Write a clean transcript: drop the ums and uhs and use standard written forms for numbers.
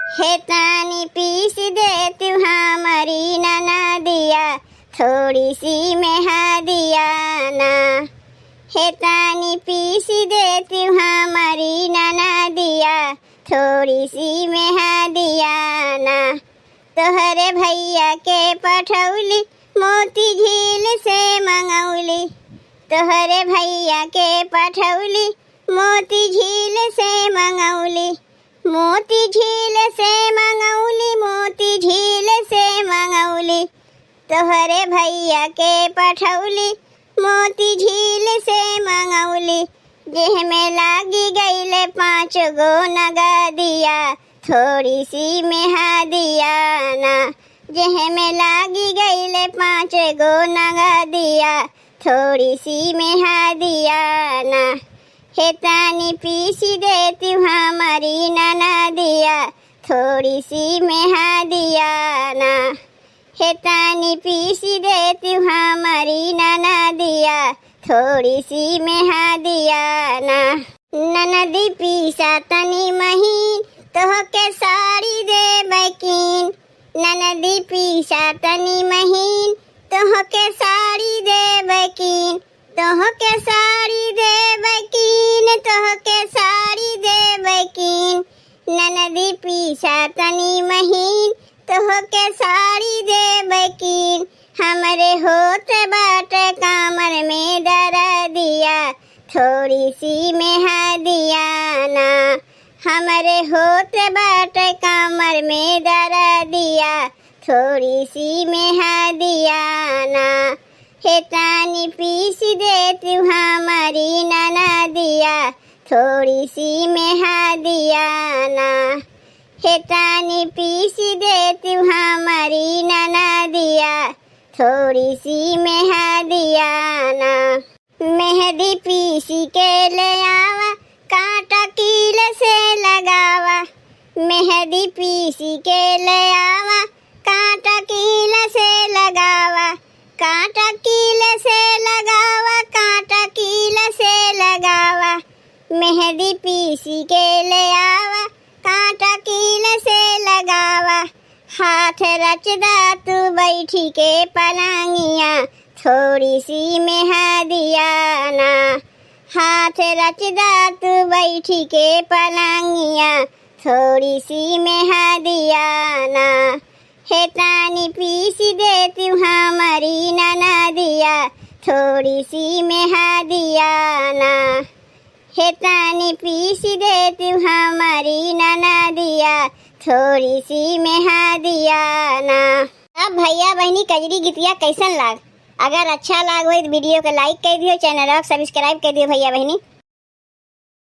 हे तानी पीस दे तू हमारी ननदिया, थोड़ी सी मेहदिया ना। हे तानी पीस दे तू हमारी ननदिया, थोड़ी सी मेहदिया ना। तोहरे भैया के पठौली मोती झील से मंगौली, तोहरे भैया के पठौली मोती झील से मंगौली, मोती झील से मंगौली, मोती झील से मंगौली। तोहरे भैया के पठौली मोती झील से मंगौली, जेह में लागी गईले 5 गो नगदिया, थोड़ी सी मेहदिया ना। जेह में लागी गईले 5 गो नगदिया, थोड़ी सी मेहदिया ना। हे तानी पीस दे तू हमारी ननदिया, थोड़ी सी मेहदिया ना। हे तानी पीस दे तू हमारी ननदिया, थोड़ी सी मेहदिया ना। ननदी पीसा तनी महीन, तोहके साड़ी दे बकीन। ननदी पीसा तनी महीन, तोहके साड़ी दे बकीन, तोहके साड़ी दे बकीन, तोहके साड़ी दे बकीन। ननदी पीसा तनी महीन, तोहके साड़ी दे बकीन। हमरे होत बाटे कामर में दरदिया, थोड़ी सी मेहदिया ना। हमरे होत बाटे कामर में दरदिया, थोड़ी सी मेहदिया ना। हे तानी पीस दे तू हमारी ननदिया, थोड़ी सी मेहदिया ना। हे तानी पीस दे तू हमारी ननदिया, थोड़ी सी मेहदिया ना। मेहंदी पीसी के ले आवा, कांटा कील से लगावा। मेहंदी पीसी के ले आवा, कांटा कील से लगावा, कांटा कील से लगावा, कांटा कील से लगावा। मेहंदी पीसी के ले आवा, कांटा कील से लगावा। हाथ रचदा तू बैठी के पलंगिया, थोड़ी सी मेहदिया ना। हाथ रचदा तू बैठी के पलंगिया, थोड़ी सी मेहदिया ना। हे तानी पीस दे तू हमारी ननदिया, थोड़ी सी मेहदिया ना। हे तानी पीस दे तू हमारी ननदिया, थोड़ी सी मेहदिया ना। अब भैया बहनी कजरी गीतिया कैसन लाग? अगर अच्छा लाग हो तो वीडियो को लाइक कर दियो, चैनल को सब्सक्राइब कर दियो भैया बहनी।